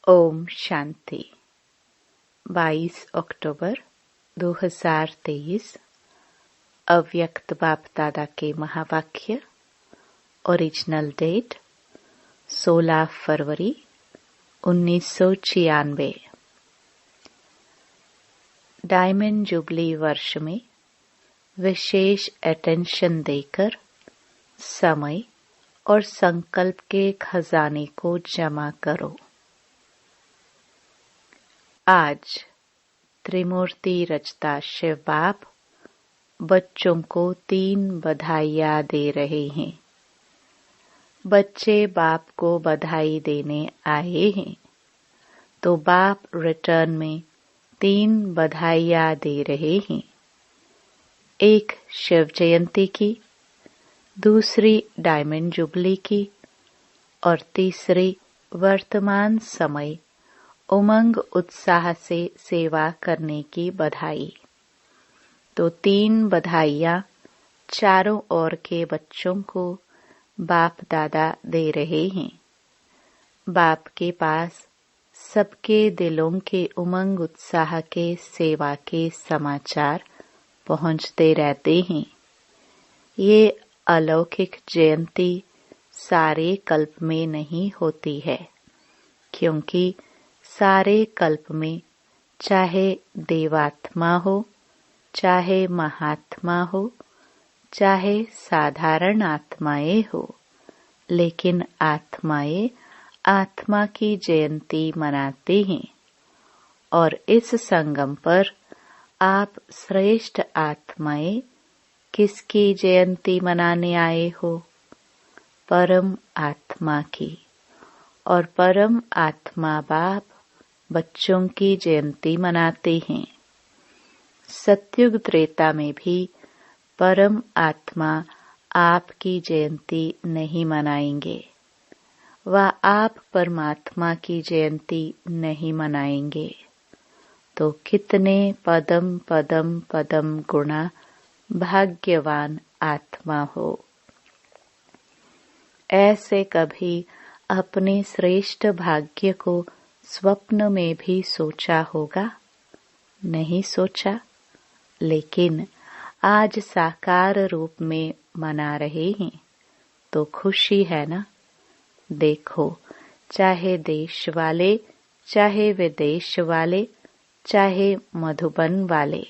ओम शांति। 22 अक्टूबर 2023 अव्यक्त बाप दादा के महावाक्य। ओरिजिनल डेट 16 फरवरी 1996। डायमंड जुबली वर्ष में विशेष अटेंशन देकर समय और संकल्प के खजाने को जमा करो। आज त्रिमूर्ति रचता शिव बाप बच्चों को 3 बधाइयाँ दे रहे हैं। बच्चे बाप को बधाई देने आए हैं तो बाप रिटर्न में 3 बधाइयाँ दे रहे हैं। एक शिव जयंती की, दूसरी डायमंड जुबली की और तीसरी वर्तमान समय उमंग उत्साह से सेवा करने की बधाई। तो 3 बधाइयाँ चारों ओर के बच्चों को बाप दादा दे रहे हैं। बाप के पास सबके दिलों के उमंग उत्साह के सेवा के समाचार पहुँचते रहते हैं। ये अलौकिक जयंती सारे कल्प में नहीं होती है, क्योंकि सारे कल्प में चाहे देवात्मा हो, चाहे महात्मा हो, चाहे साधारण आत्माएं हो, लेकिन आत्माएं आत्मा की जयंती मनाते हैं। और इस संगम पर आप श्रेष्ठ आत्माएं किसकी जयंती मनाने आए हो? परम आत्मा की। और परम आत्मा बाप बच्चों की जयंती मनाते हैं। सत्युग त्रेता में भी परम आत्मा आपकी जयंती नहीं मनाएंगे। वह आप परमात्मा की जयंती नहीं मनाएंगे। तो कितने पदम पदम पदम गुणा भाग्यवान आत्मा हो। ऐसे कभी अपने श्रेष्ठ भाग्य को स्वप्न में भी सोचा होगा? नहीं सोचा, लेकिन आज साकार रूप में मना रहे हैं तो खुशी है ना। देखो, चाहे देश वाले, चाहे विदेश वाले, चाहे मधुबन वाले,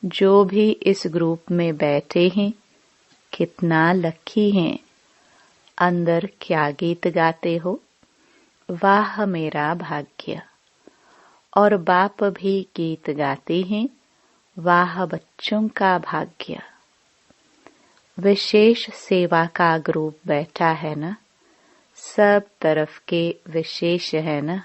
जो भी इस ग्रुप में बैठे हैं, कितना लकी हैं। अंदर क्या गीत गाते हो? वाह मेरा भाग्य। और बाप भी गीत गाते हैं, वाह बच्चों का भाग्य। विशेष सेवा का ग्रुप बैठा है ना, सब तरफ के विशेष है ना,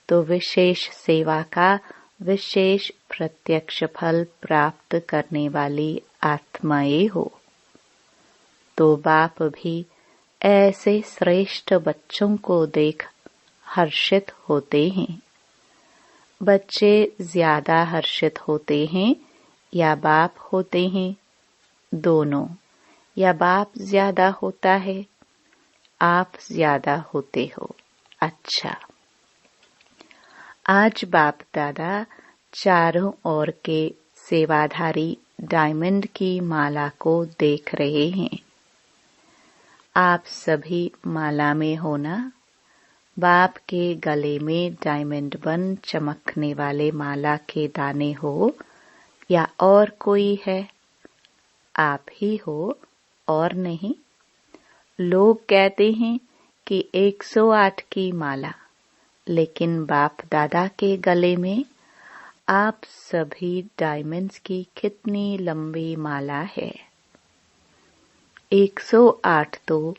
तो विशेष सेवा का विशेष प्रत्यक्ष फल प्राप्त करने वाली आत्माएं हो। तो बाप भी ऐसे श्रेष्ठ बच्चों को देख हर्षित होते हैं। बच्चे ज्यादा हर्षित होते हैं या बाप होते हैं? दोनों। या बाप ज्यादा होता है? आप ज्यादा होते हो। अच्छा, आज बाप दादा चारों ओर के सेवाधारी डायमंड की माला को देख रहे हैं। आप सभी माला में हो ना? बाप के गले में डायमंड बन चमकने वाले माला के दाने हो या और कोई है? आप ही हो और नहीं। लोग कहते हैं कि 108 की माला, लेकिन बाप दादा के गले में आप सभी डायमंड्स की कितनी लंबी माला है। 108 तो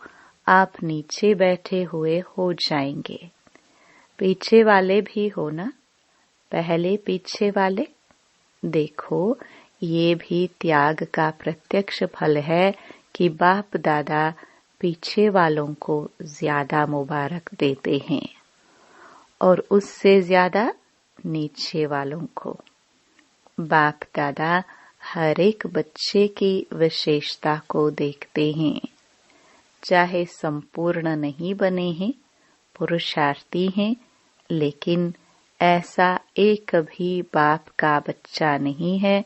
आप नीचे बैठे हुए हो जाएंगे। पीछे वाले भी हो ना? पहले पीछे वाले। देखो, ये भी त्याग का प्रत्यक्ष फल है कि बाप दादा पीछे वालों को ज्यादा मुबारक देते हैं और उससे ज्यादा नीचे वालों को। बाप दादा हर एक बच्चे की विशेषता को देखते हैं। चाहे संपूर्ण नहीं बने हैं, पुरुषार्थी हैं, लेकिन ऐसा एक भी बाप का बच्चा नहीं है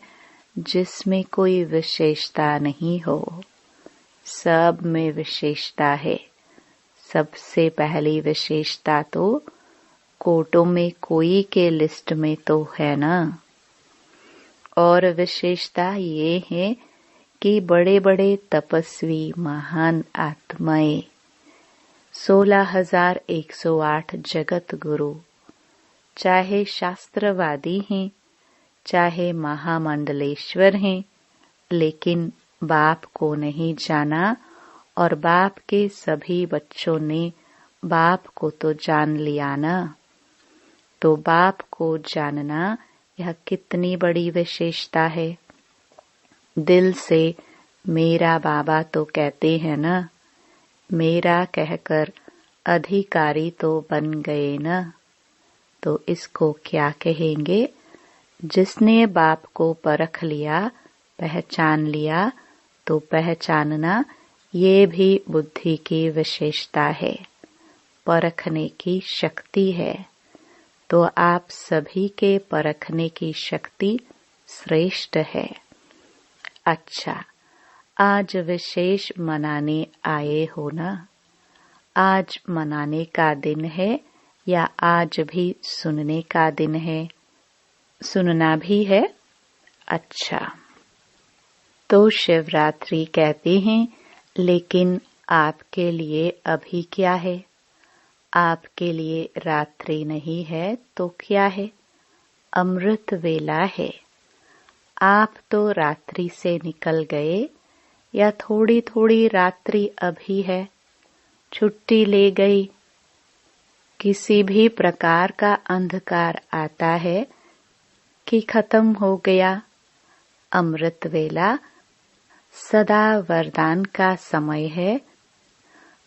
जिसमें कोई विशेषता नहीं हो। सब में विशेषता है। सबसे पहली विशेषता तो कोटों में कोई के लिस्ट में तो है ना। और विशेषता ये है कि बड़े बड़े तपस्वी महान आत्माएं 16,108 जगत गुरु, चाहे शास्त्रवादी हैं, चाहे महामंडलेश्वर हैं, लेकिन बाप को नहीं जाना और बाप के सभी बच्चों ने बाप को तो जान लिया ना। तो बाप को जानना यह कितनी बड़ी विशेषता है। दिल से मेरा बाबा तो कहते हैं ना, मेरा कहकर अधिकारी तो बन गए ना। तो इसको क्या कहेंगे? जिसने बाप को परख लिया, पहचान लिया, तो पहचानना ये भी बुद्धि की विशेषता है, परखने की शक्ति है। तो आप सभी के परखने की शक्ति श्रेष्ठ है। अच्छा, आज विशेष मनाने आए हो ना? आज मनाने का दिन है या आज भी सुनने का दिन है? सुनना भी है। अच्छा, तो शिवरात्रि कहते हैं, लेकिन आपके लिए अभी क्या है? आपके लिए रात्रि नहीं है तो क्या है? अमृत वेला है। आप तो रात्रि से निकल गए या थोड़ी थोड़ी रात्रि अभी है? छुट्टी ले गई? किसी भी प्रकार का अंधकार आता है कि खत्म हो गया? अमृत वेला सदा वरदान का समय है,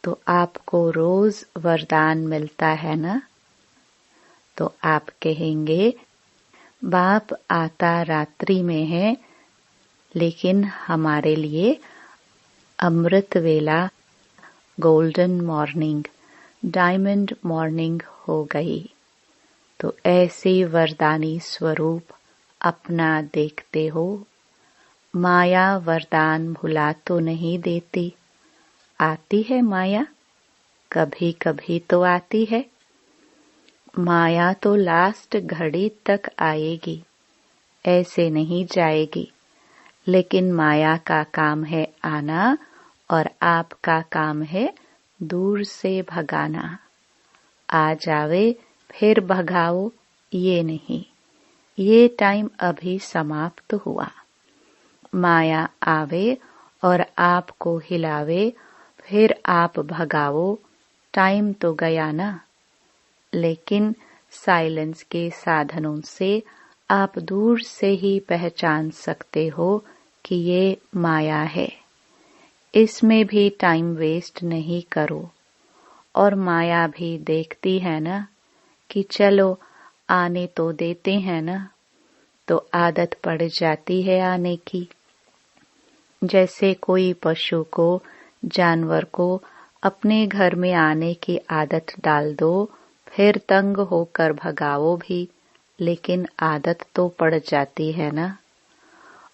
तो आपको रोज वरदान मिलता है ना। तो आप कहेंगे, बाप आता रात्रि में है, लेकिन हमारे लिए अमृत वेला, गोल्डन मॉर्निंग, डायमंड मॉर्निंग हो गई। तो ऐसे वरदानी स्वरूप अपना देखते हो। माया वरदान भुला तो नहीं देती। आती है माया, कभी कभी तो आती है। माया तो लास्ट घड़ी तक आएगी, ऐसे नहीं जाएगी। लेकिन माया का काम है आना और आपका काम है दूर से भगाना। आ जावे फिर भगाओ, ये नहीं। ये टाइम अभी समाप्त हुआ। माया आवे और आपको हिलावे, फिर आप भगाओ, टाइम तो गया ना। लेकिन साइलेंस के साधनों से आप दूर से ही पहचान सकते हो कि ये माया है। इसमें भी टाइम वेस्ट नहीं करो। और माया भी देखती है ना कि चलो आने तो देते हैं ना, तो आदत पड़ जाती है आने की। जैसे कोई पशु को, जानवर को अपने घर में आने की आदत डाल दो, फिर तंग होकर भगाओ भी, लेकिन आदत तो पड़ जाती है ना।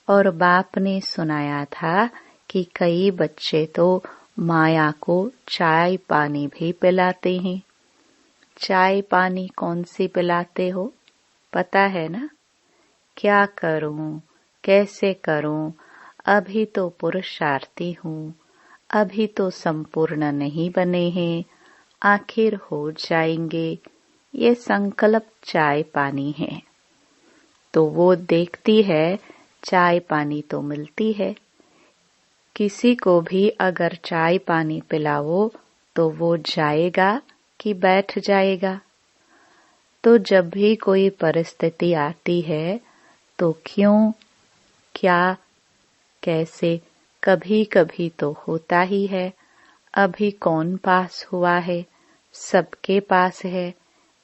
और बाप ने सुनाया था कि कई बच्चे तो माया को चाय पानी भी पिलाते हैं। चाय पानी कौन सी पिलाते हो? पता है ना? क्या करूं, कैसे करूं, अभी तो पुरुषार्थी हूँ, अभी तो संपूर्ण नहीं बने हैं, आखिर हो जाएंगे, ये संकल्प चाय पानी है। तो वो देखती है, चाय पानी तो मिलती है। किसी को भी अगर चाय पानी पिलाओ तो वो जाएगा कि बैठ जाएगा? तो जब भी कोई परिस्थिति आती है तो क्यों, क्या, कैसे, कभी कभी तो होता ही है। अभी कौन पास हुआ है? सबके पास है।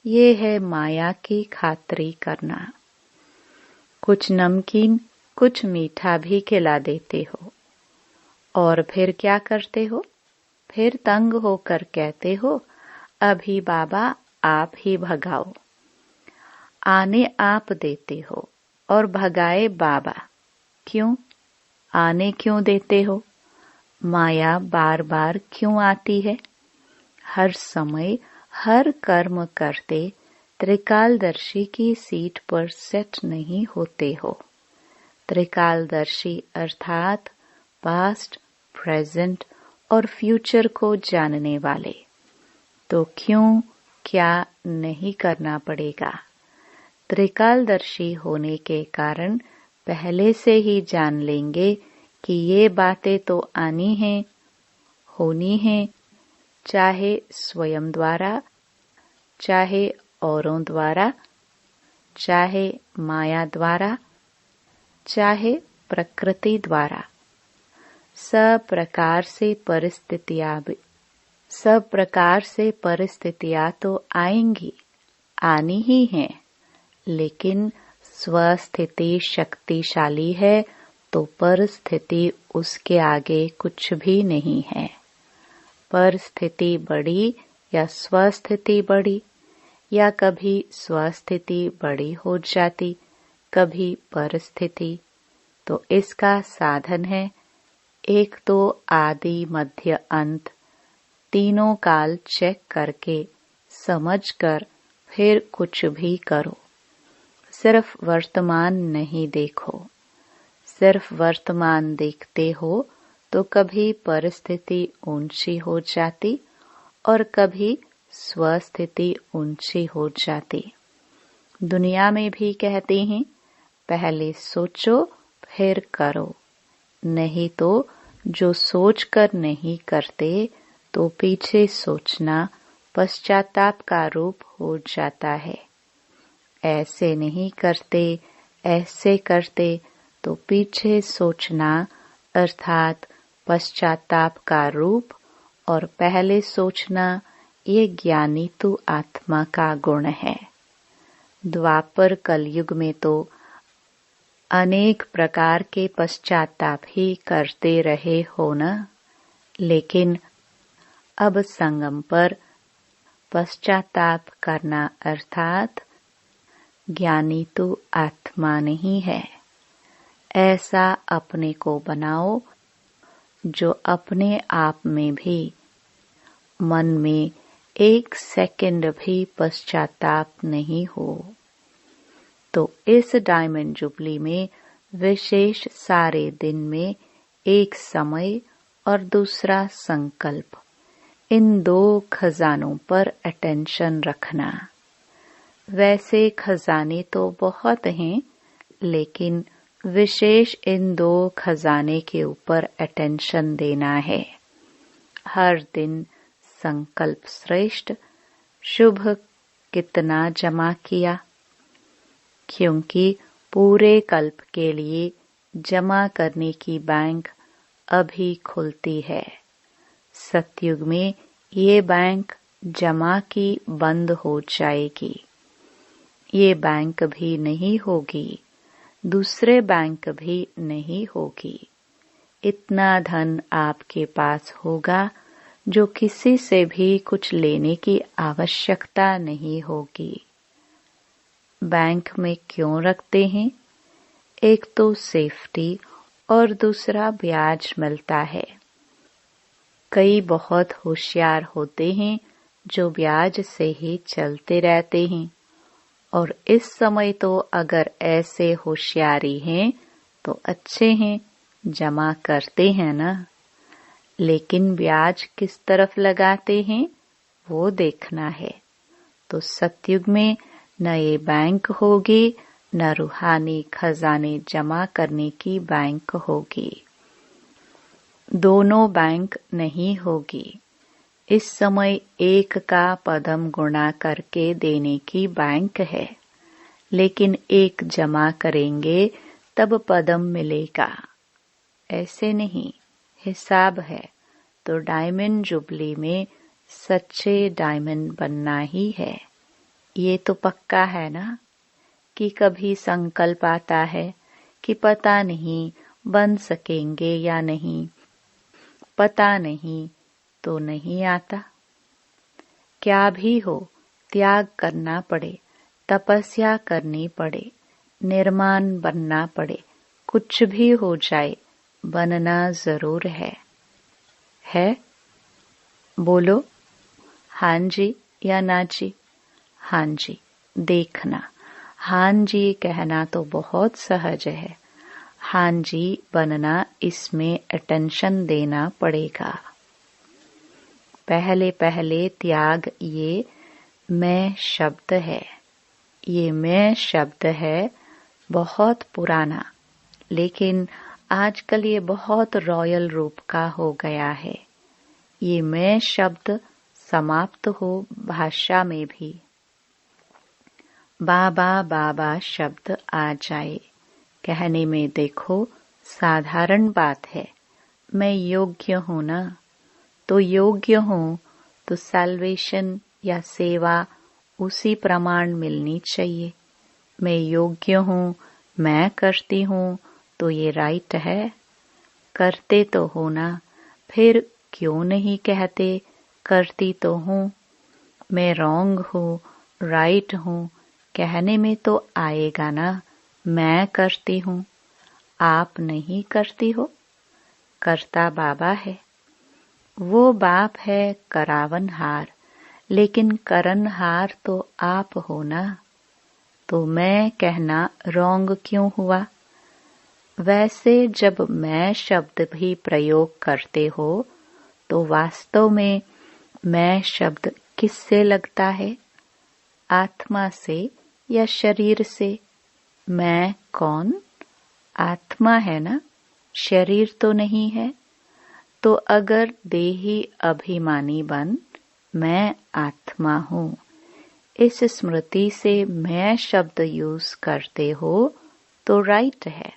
ये है माया की खातरी करना। कुछ नमकीन, कुछ मीठा भी खिला देते हो और फिर क्या करते हो? फिर तंग होकर कहते हो, अभी बाबा आप ही भगाओ। आने आप देते हो और भगाए बाबा। क्यों? आने क्यों देते हो? माया बार बार क्यों आती है? हर समय हर कर्म करते त्रिकालदर्शी की सीट पर सेट नहीं होते हो। त्रिकालदर्शी अर्थात पास्ट, प्रेजेंट और फ्यूचर को जानने वाले। तो क्यों क्या नहीं करना पड़ेगा? त्रिकालदर्शी होने के कारण पहले से ही जान लेंगे कि ये बातें तो आनी हैं, होनी हैं, चाहे स्वयं द्वारा, चाहे औरों द्वारा, चाहे माया द्वारा, चाहे प्रकृति द्वारा। सब प्रकार से परिस्थितियां तो आएंगी, आनी ही हैं, लेकिन स्वस्थिति शक्तिशाली है तो परिस्थिति उसके आगे कुछ भी नहीं है। परिस्थिति बड़ी या स्वस्थिति बड़ी, या कभी स्वस्थिति बड़ी हो जाती, कभी परिस्थिति। तो इसका साधन है, एक तो आदि मध्य अंत तीनों काल चेक करके समझकर फिर कुछ भी करो। सिर्फ वर्तमान नहीं देखो। सिर्फ वर्तमान देखते हो तो कभी परिस्थिति ऊंची हो जाती और कभी स्वस्थिति ऊंची हो जाती। दुनिया में भी कहते हैं, पहले सोचो फिर करो। नहीं तो जो सोचकर नहीं करते तो पीछे सोचना पश्चाताप का रूप हो जाता है। ऐसे नहीं करते, ऐसे करते तो पीछे सोचना अर्थात पश्चाताप का रूप, और पहले सोचना ये ज्ञानी तो आत्मा का गुण है। द्वापर कलयुग में तो अनेक प्रकार के पश्चाताप ही करते रहे हो न, लेकिन अब संगम पर पश्चाताप करना अर्थात ज्ञानी तो आत्मा नहीं है। ऐसा अपने को बनाओ जो अपने आप में भी मन में एक सेकंड भी पश्चाताप नहीं हो। तो इस डायमंड जुबली में विशेष सारे दिन में एक समय और दूसरा संकल्प, इन दो खजानों पर अटेंशन रखना। वैसे खजाने तो बहुत हैं, लेकिन विशेष इन दो खजाने के ऊपर अटेंशन देना है। हर दिन संकल्प श्रेष्ठ, शुभ कितना जमा किया, क्योंकि पूरे कल्प के लिए जमा करने की बैंक अभी खुलती है। सतयुग में ये बैंक जमा की बंद हो जाएगी। ये बैंक भी नहीं होगी, दूसरे बैंक भी नहीं होगी। इतना धन आपके पास होगा जो किसी से भी कुछ लेने की आवश्यकता नहीं होगी। बैंक में क्यों रखते हैं? एक तो सेफ्टी और दूसरा ब्याज मिलता है। कई बहुत होशियार होते हैं जो ब्याज से ही चलते रहते हैं, और इस समय तो अगर ऐसे होशियारी हैं तो अच्छे हैं, जमा करते हैं ना। लेकिन ब्याज किस तरफ लगाते हैं वो देखना है। तो सतयुग में न ये बैंक होगी, न रूहानी खजाने जमा करने की बैंक होगी। दोनों बैंक नहीं होगी। इस समय एक का पदम गुणा करके देने की बैंक है, लेकिन एक जमा करेंगे तब पदम मिलेगा। ऐसे नहीं, हिसाब है। तो डायमंड जुबली में सच्चे डायमंड बनना ही है। ये तो पक्का है ना कि कभी संकल्प आता है कि पता नहीं बन सकेंगे या नहीं, पता नहीं तो नहीं आता। क्या भी हो, त्याग करना पड़े, तपस्या करनी पड़े, निर्माण बनना पड़े, कुछ भी हो जाए, बनना जरूर है? बोलो हाँ जी या ना जी। हाँ जी देखना, हाँ जी कहना तो बहुत सहज है। हाँ जी बनना, इसमें अटेंशन देना पड़ेगा। पहले पहले त्याग ये मैं शब्द है, ये मैं शब्द है बहुत पुराना, लेकिन आजकल ये बहुत रॉयल रूप का हो गया है। ये मैं शब्द समाप्त हो भाषा में भी। बाबा बाबा शब्द आ जाए कहने में देखो साधारण बात है। मैं योग्य हूँ ना, तो योग्य हूँ तो सैल्वेशन या सेवा उसी प्रमाण मिलनी चाहिए। मैं योग्य हूँ, मैं करती हूँ तो ये राइट है। करते तो हो ना, फिर क्यों नहीं कहते करती तो हूँ। मैं रॉन्ग हूँ, राइट हूँ कहने में तो आएगा ना, मैं करती हूँ। आप नहीं करती हो, करता बाबा है। वो बाप है करावनहार, लेकिन करनहार तो आप हो ना। तो मैं कहना रॉन्ग क्यों हुआ? वैसे जब मैं शब्द भी प्रयोग करते हो तो वास्तव में मैं शब्द किससे लगता है? आत्मा से या शरीर से? मैं कौन? आत्मा है ना, शरीर तो नहीं है। तो अगर देही अभिमानी बन मैं आत्मा हूँ, इस स्मृति से मैं शब्द यूज करते हो तो राइट है।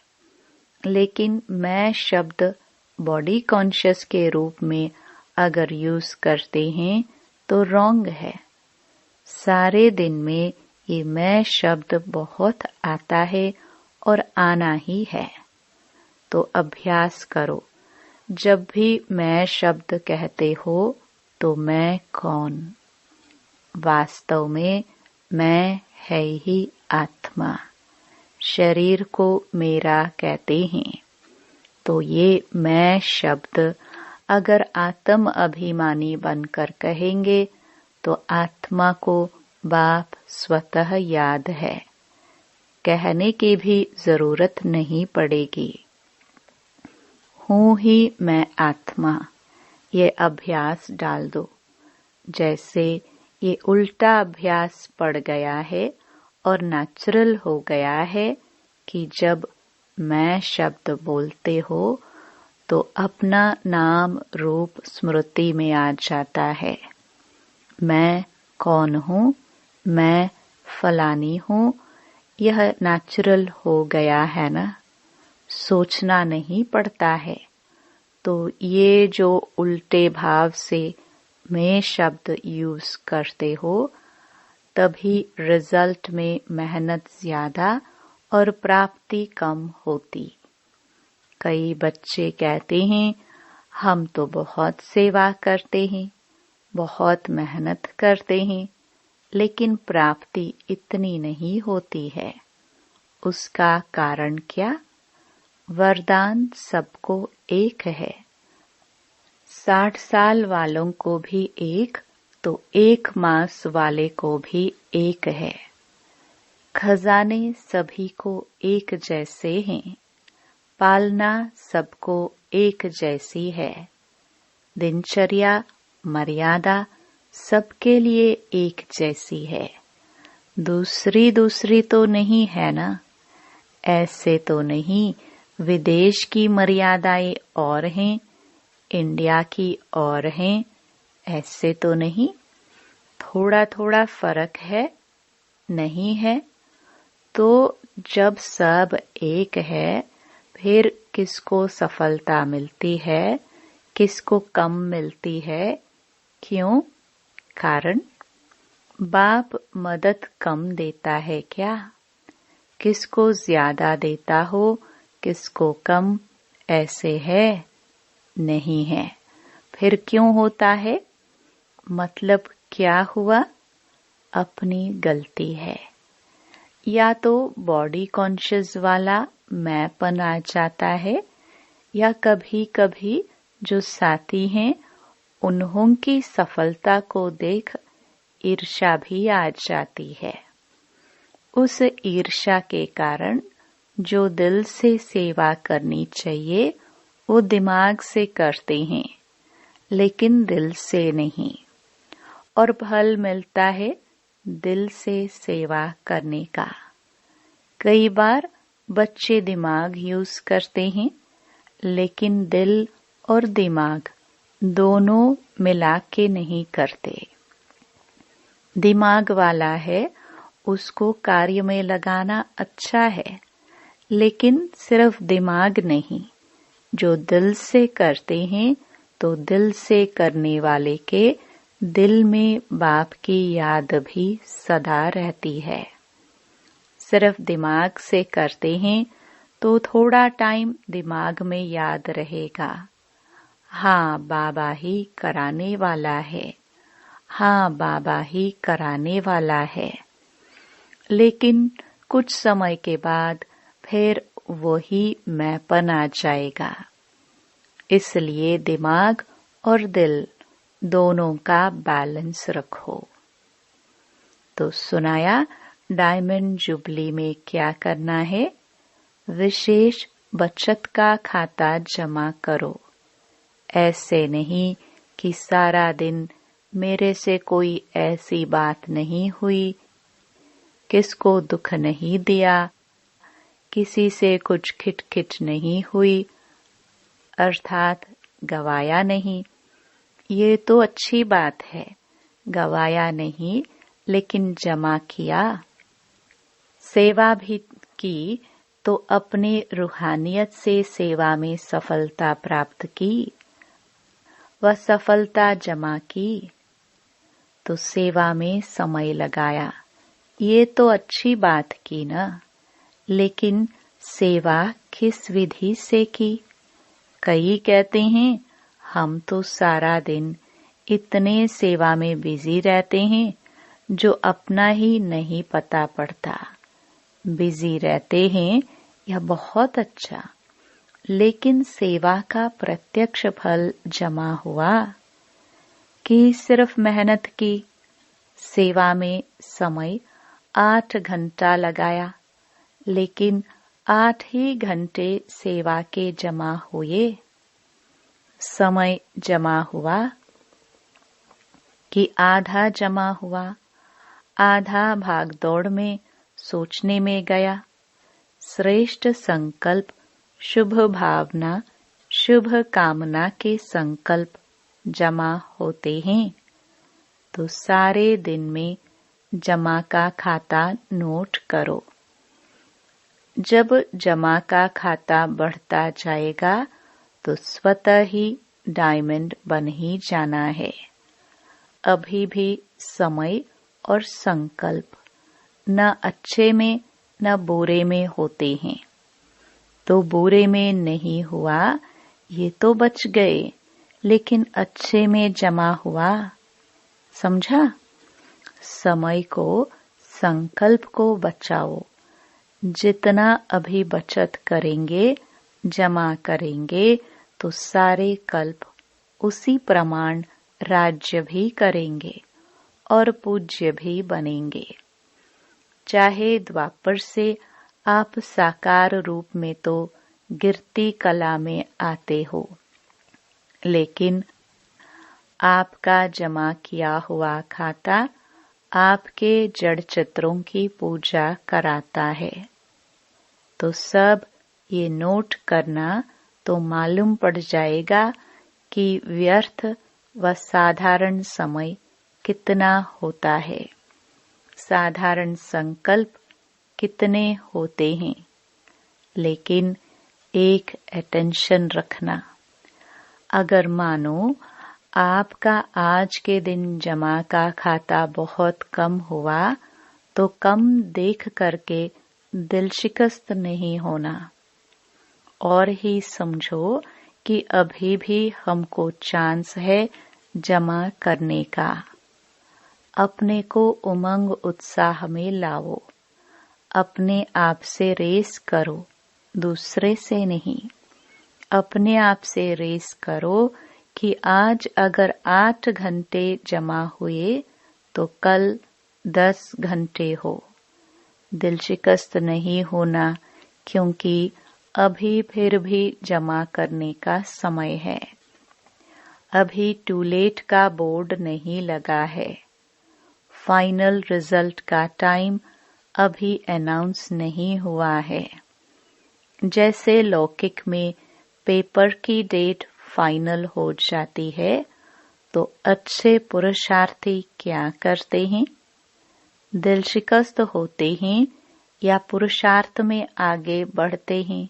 लेकिन मैं शब्द बॉडी कॉन्शियस के रूप में अगर यूज करते हैं तो रॉन्ग है। सारे दिन में ये मैं शब्द बहुत आता है और आना ही है। तो अभ्यास करो, जब भी मैं शब्द कहते हो तो मैं कौन? वास्तव में मैं है ही आत्मा। शरीर को मेरा कहते हैं। तो ये मैं शब्द अगर आत्म अभिमानी बनकर कहेंगे तो आत्मा को बाप स्वतः याद है, कहने की भी जरूरत नहीं पड़ेगी। हूँ ही मैं आत्मा, ये अभ्यास डाल दो। जैसे ये उल्टा अभ्यास पड़ गया है और नेचुरल हो गया है कि जब मैं शब्द बोलते हो तो अपना नाम रूप स्मृति में आ जाता है। मैं कौन हूँ? मैं फलानी हूँ। यह नेचुरल हो गया है ना, सोचना नहीं पड़ता है। तो ये जो उल्टे भाव से मैं शब्द यूज करते हो, तभी रिजल्ट में मेहनत ज्यादा और प्राप्ति कम होती। कई बच्चे कहते हैं हम तो बहुत सेवा करते हैं, बहुत मेहनत करते हैं, लेकिन प्राप्ति इतनी नहीं होती है। उसका कारण क्या? वरदान सबको एक है। 60 साल वालों को भी एक, तो 1 मास वाले को भी एक है। खजाने सभी को एक जैसे हैं, पालना सबको एक जैसी है। दिनचर्या मर्यादा सबके लिए एक जैसी है। दूसरी तो नहीं है ना। ऐसे तो नहीं, विदेश की मर्यादाएं और हैं, इंडिया की और हैं, ऐसे तो नहीं। थोड़ा थोड़ा फर्क है, नहीं है। तो जब सब एक है, फिर किसको सफलता मिलती है, किसको कम मिलती है? क्यों? कारण बाप मदद कम देता है क्या? किसको ज्यादा देता हो, किसको कम, ऐसे है? नहीं है। फिर क्यों होता है? मतलब क्या हुआ? अपनी गलती है। या तो बॉडी कॉन्शियस वाला मैंपन आ जाता है, या कभी कभी जो साथी हैं उन्हों की सफलता को देख ईर्ष्या भी आ जाती है। उस ईर्ष्या के कारण जो दिल से सेवा करनी चाहिए वो दिमाग से करते हैं, लेकिन दिल से नहीं, और फल मिलता है दिल से सेवा करने का। कई बार बच्चे दिमाग यूज करते हैं, लेकिन दिल और दिमाग दोनों मिला के नहीं करते। दिमाग वाला है उसको कार्य में लगाना अच्छा है, लेकिन सिर्फ दिमाग नहीं, जो दिल से करते हैं तो दिल से करने वाले के दिल में बाप की याद भी सदा रहती है। सिर्फ दिमाग से करते हैं तो थोड़ा टाइम दिमाग में याद रहेगा, हाँ बाबा ही कराने वाला है, हाँ बाबा ही कराने वाला है। लेकिन कुछ समय के बाद फिर वही मैंपन आ जाएगा। इसलिए दिमाग और दिल दोनों का बैलेंस रखो। तो सुनाया डायमंड जुबली में क्या करना है। विशेष बचत का खाता जमा करो। ऐसे नहीं कि सारा दिन मेरे से कोई ऐसी बात नहीं हुई, किसको दुख नहीं दिया, किसी से कुछ खिटखिट नहीं हुई, अर्थात गवाया नहीं। ये तो अच्छी बात है, गवाया नहीं लेकिन जमा किया, सेवा भी की तो अपनी रूहानियत से सेवा में सफलता प्राप्त की, वह सफलता जमा की तो सेवा में समय लगाया। ये तो अच्छी बात की ना, लेकिन सेवा किस विधि से की। कई कहते हैं हम तो सारा दिन इतने सेवा में बिजी रहते हैं जो अपना ही नहीं पता पड़ता। बिजी रहते हैं यह बहुत अच्छा, लेकिन सेवा का प्रत्यक्ष फल जमा हुआ कि सिर्फ मेहनत की। सेवा में समय 8 घंटा लगाया, लेकिन 8 ही घंटे सेवा के जमा हुए। समय जमा हुआ कि आधा जमा हुआ, आधा भाग दौड़ में सोचने में गया। श्रेष्ठ संकल्प, शुभ भावना, शुभ कामना के संकल्प जमा होते हैं तो सारे दिन में जमा का खाता नोट करो। जब जमा का खाता बढ़ता जाएगा तो स्वतः ही डायमंड बन ही जाना है। अभी भी समय और संकल्प न अच्छे में न बुरे में होते हैं। तो बुरे में नहीं हुआ ये तो बच गए, लेकिन अच्छे में जमा हुआ। समझा? समय को, संकल्प को बचाओ। जितना अभी बचत करेंगे, जमा करेंगे तो सारे कल्प उसी प्रमाण राज्य भी करेंगे और पूज्य भी बनेंगे। चाहे द्वापर से आप साकार रूप में तो गिरती कला में आते हो, लेकिन आपका जमा किया हुआ खाता आपके जड़ चित्रों की पूजा कराता है। तो सब ये नोट करना तो मालूम पड़ जाएगा कि व्यर्थ व साधारण समय कितना होता है, साधारण संकल्प कितने होते हैं। लेकिन एक अटेंशन रखना, अगर मानो आपका आज के दिन जमा का खाता बहुत कम हुआ तो कम देख करके दिल शिकस्त नहीं होना, और ही समझो कि अभी भी हमको चांस है जमा करने का। अपने को उमंग उत्साह में लाओ। अपने आप से रेस करो, दूसरे से नहीं। अपने आप से रेस करो कि आज अगर 8 घंटे जमा हुए तो कल 10 घंटे हो। दिल शिकस्त नहीं होना, क्योंकि अभी फिर भी जमा करने का समय है। अभी टू लेट का बोर्ड नहीं लगा है। फाइनल रिजल्ट का टाइम अभी अनाउंस नहीं हुआ है। जैसे लौकिक में पेपर की डेट फाइनल हो जाती है, तो अच्छे पुरुषार्थी क्या करते हैं? दिल शिकस्त होते हैं या पुरुषार्थ में आगे बढ़ते हैं?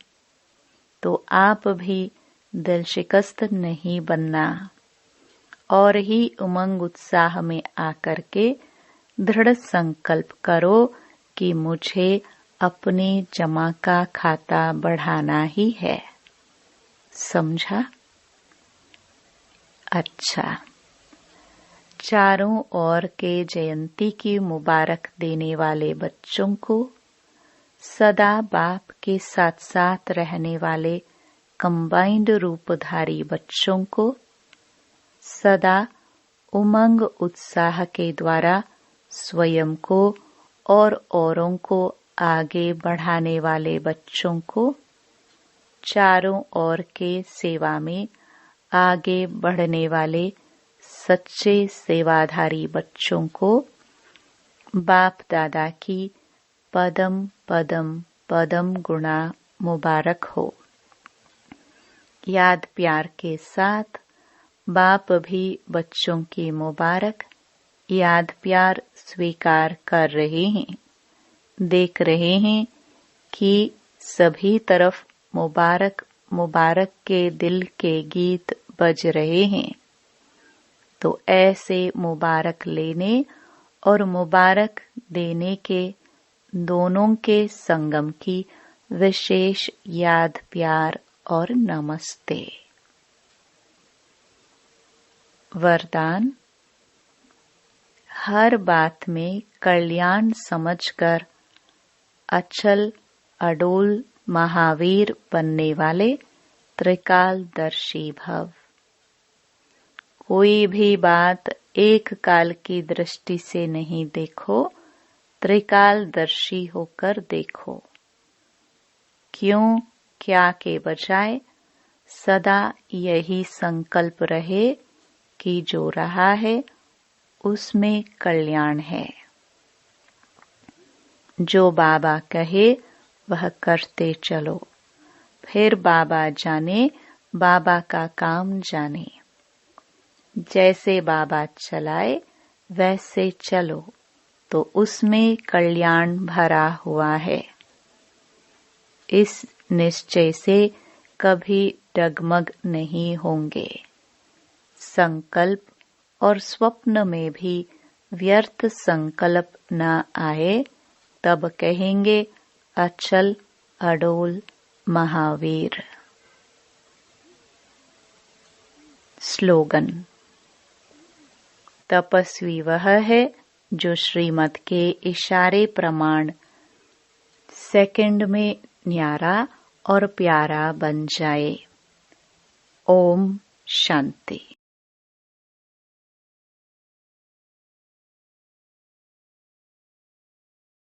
तो आप भी दिल शिकस्त नहीं बनना और ही उमंग उत्साह में आकर के दृढ़ संकल्प करो कि मुझे अपने जमा का खाता बढ़ाना ही है। समझा? अच्छा, चारों ओर के जयंती की मुबारक देने वाले बच्चों को, सदा बाप के साथ साथ रहने वाले कंबाइंड रूपधारी बच्चों को, सदा उमंग उत्साह के द्वारा स्वयं को और औरों को आगे बढ़ाने वाले बच्चों को, चारों ओर के सेवा में आगे बढ़ने वाले सच्चे सेवाधारी बच्चों को बाप दादा की पदम पदम पदम गुणा मुबारक हो। याद प्यार के साथ बाप भी बच्चों की मुबारक याद प्यार स्वीकार कर रहे हैं। देख रहे हैं कि सभी तरफ मुबारक मुबारक के दिल के गीत बज रहे हैं। तो ऐसे मुबारक लेने और मुबारक देने के दोनों के संगम की विशेष याद प्यार और नमस्ते। वरदान: हर बात में कल्याण समझकर अचल अडोल महावीर बनने वाले त्रिकालदर्शी भव। कोई भी बात एक काल की दृष्टि से नहीं देखो, त्रिकालदर्शी होकर देखो। क्यों क्या के बजाय सदा यही संकल्प रहे कि जो रहा है उसमें कल्याण है। जो बाबा कहे वह करते चलो, फिर बाबा जाने, बाबा का काम जाने। जैसे बाबा चलाए वैसे चलो, तो उसमें कल्याण भरा हुआ है। इस निश्चय से कभी डगमग नहीं होंगे। संकल्प और स्वप्न में भी व्यर्थ संकल्प न आए, तब कहेंगे अचल अडोल महावीर। स्लोगन: तपस्वी वह है जो श्रीमत के इशारे प्रमाण सेकंड में न्यारा और प्यारा बन जाए। ओम शांति।